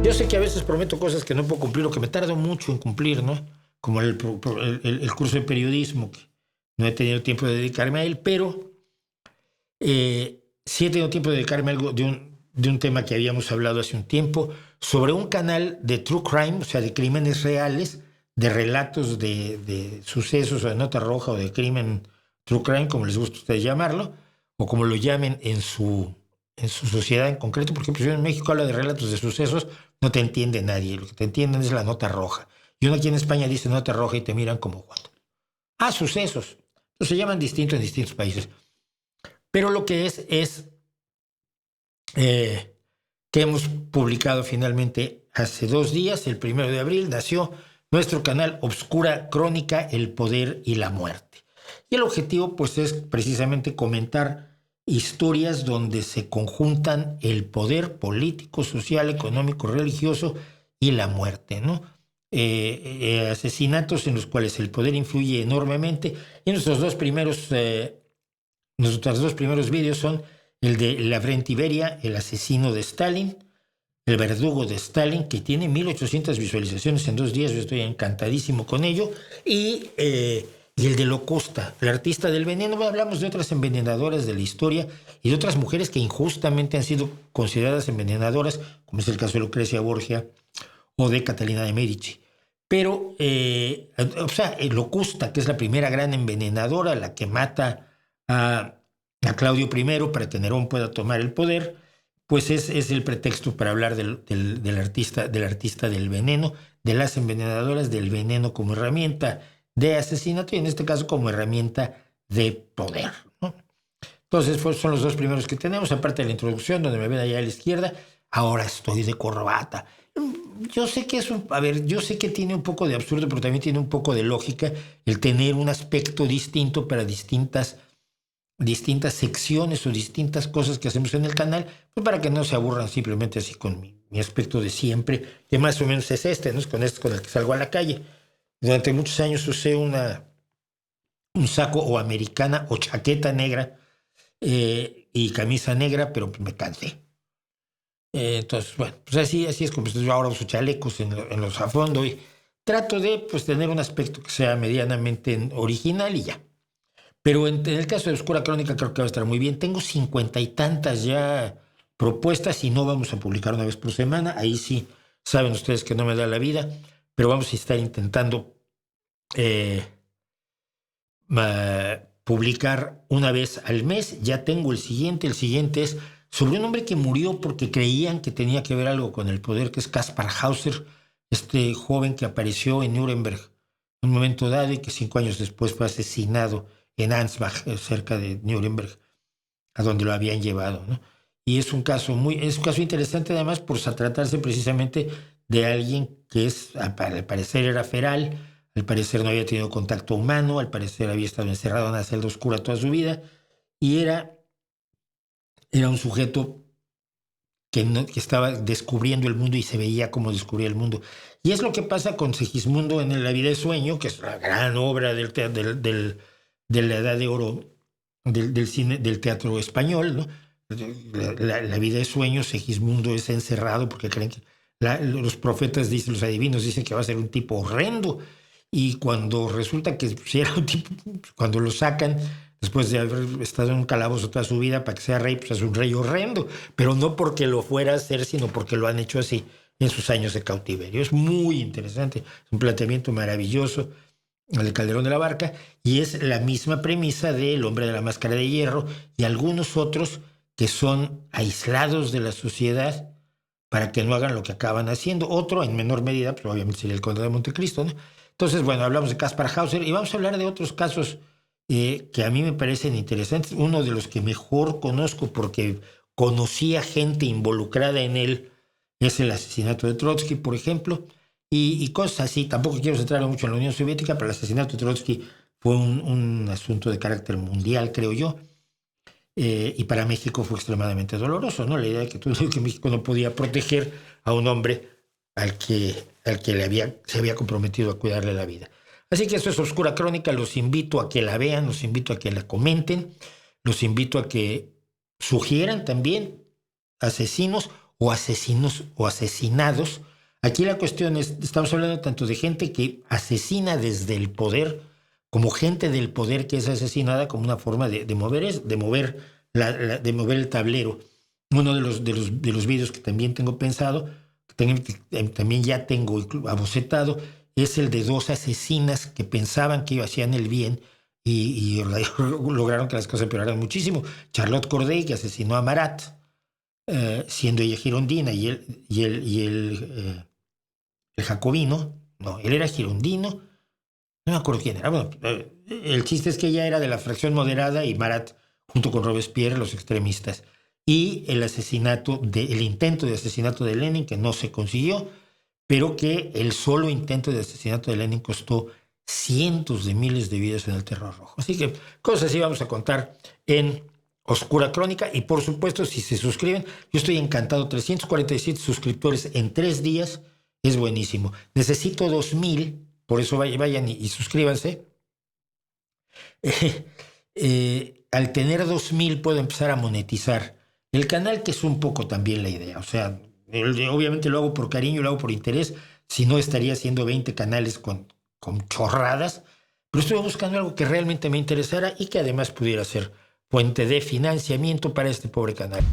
Yo sé que a veces prometo cosas que no puedo cumplir o que me tardo mucho en cumplir, ¿no? Como el curso de periodismo, que no he tenido tiempo de dedicarme a él, pero sí he tenido tiempo de dedicarme a algo de un tema que habíamos hablado hace un tiempo, sobre un canal de true crime, o sea, de crímenes reales, de relatos de sucesos o de nota roja o de crimen true crime, como les gusta a ustedes llamarlo, o como lo llamen en su sociedad en concreto. Por ejemplo, si uno en México habla de relatos de sucesos, no te entiende nadie. Lo que te entienden es la nota roja. Y uno aquí en España dice nota roja y te miran como, ¿what? Ah, sucesos. Entonces se llaman distinto en distintos países. Pero lo que es que hemos publicado finalmente hace 2 días, el 1 de abril, nació nuestro canal Obscura Crónica, el poder y la muerte. Y el objetivo pues es precisamente comentar historias donde se conjuntan el poder político, social, económico, religioso y la muerte, ¿no? Asesinatos en los cuales el poder influye enormemente. Y nuestros dos primeros vídeos son el de Lavrent Beria, el asesino de Stalin, el verdugo de Stalin, que tiene 1800 visualizaciones en 2 días. Yo estoy encantadísimo con ello. Y el de Locusta, el artista del veneno. Hablamos de otras envenenadoras de la historia y de otras mujeres que injustamente han sido consideradas envenenadoras, como es el caso de Lucrecia Borgia o de Catalina de Medici. Pero, Locusta, que es la primera gran envenenadora, la que mata a Claudio I para que Nerón pueda tomar el poder, pues es el pretexto para hablar del artista del veneno, de las envenenadoras, del veneno como herramienta de asesinato y en este caso como herramienta de poder, ¿no? Entonces son los dos primeros que tenemos, aparte de la introducción donde me ven allá a la izquierda. Ahora estoy de corbata. Yo sé que yo sé que tiene un poco de absurdo, pero también tiene un poco de lógica el tener un aspecto distinto para distintas secciones o distintas cosas que hacemos en el canal, pues para que no se aburran simplemente así con mi aspecto de siempre, que más o menos es este, ¿no? Es con el que salgo a la calle. Durante muchos años usé un saco o americana o chaqueta negra y camisa negra, pero me cansé. Entonces, bueno, pues así es como yo ahora uso chalecos en los a fondo y trato de pues tener un aspecto que sea medianamente original y ya. Pero en el caso de Oscura Crónica creo que va a estar muy bien. Tengo 50 y tantas ya propuestas y no vamos a publicar una vez por semana. Ahí sí saben ustedes que no me da la vida, pero vamos a estar intentando publicar una vez al mes. Ya tengo el siguiente. El siguiente es sobre un hombre que murió porque creían que tenía que ver algo con el poder, que es Kaspar Hauser, este joven que apareció en Nuremberg en un momento dado y que 5 años después fue asesinado en Ansbach, cerca de Nuremberg, a donde lo habían llevado, ¿no? Y es un caso interesante además por tratarse precisamente de alguien que al parecer era feral, al parecer no había tenido contacto humano, al parecer había estado encerrado en una celda oscura toda su vida y era un sujeto que estaba descubriendo el mundo y se veía como descubría el mundo. Y es lo que pasa con Segismundo en La vida de sueño, que es una gran obra de la Edad de Oro del cine, del teatro español, ¿no? La vida de sueño, Segismundo es encerrado porque creen que los profetas dicen, los adivinos dicen que va a ser un tipo horrendo. Y cuando resulta que si era un tipo, cuando lo sacan después de haber estado en un calabozo toda su vida para que sea rey, pues es un rey horrendo, pero no porque lo fuera a ser, sino porque lo han hecho así en sus años de cautiverio. Es muy interesante, es un planteamiento maravilloso, el de Calderón de la Barca, y es la misma premisa del Hombre de la Máscara de Hierro y algunos otros que son aislados de la sociedad para que no hagan lo que acaban haciendo. Otro, en menor medida, pues obviamente sería el Conde de Montecristo, ¿no? Entonces, bueno, hablamos de Kaspar Hauser y vamos a hablar de otros casos que a mí me parecen interesantes. Uno de los que mejor conozco porque conocía gente involucrada en él es el asesinato de Trotsky, por ejemplo, y cosas así. Tampoco quiero centrarme mucho en la Unión Soviética, pero el asesinato de Trotsky fue un asunto de carácter mundial, creo yo. Y para México fue extremadamente doloroso, ¿no? La idea de que México no podía proteger a un hombre al que se había comprometido a cuidarle la vida. Así que esto es Oscura Crónica. Los invito a que la vean, los invito a que la comenten, los invito a que sugieran también asesinos o asesinos o asesinados. Aquí la cuestión es, estamos hablando tanto de gente que asesina desde el poder, como gente del poder que es asesinada como una forma de mover el tablero. Uno de los videos que también tengo pensado, también ya tengo abocetado, es el de dos asesinas que pensaban que hacían el bien y lograron que las cosas empeoraran muchísimo. Charlotte Corday, que asesinó a Marat, siendo ella girondina, el jacobino, no, él era girondino, no me acuerdo quién era. Bueno, el chiste es que ella era de la fracción moderada y Marat, junto con Robespierre, los extremistas. Y el intento de asesinato de Lenin, que no se consiguió, pero que el solo intento de asesinato de Lenin costó cientos de miles de vidas en el Terror Rojo. Así que cosas así vamos a contar en Oscura Crónica. Y por supuesto, si se suscriben, yo estoy encantado. 347 suscriptores en 3 días es buenísimo. Necesito 2000, por eso vayan y suscríbanse. Al tener 2000 puedo empezar a monetizar el canal, que es un poco también la idea. O sea, obviamente lo hago por cariño, lo hago por interés. Si no, estaría haciendo 20 canales con chorradas. Pero estoy buscando algo que realmente me interesara y que además pudiera ser fuente de financiamiento para este pobre canal.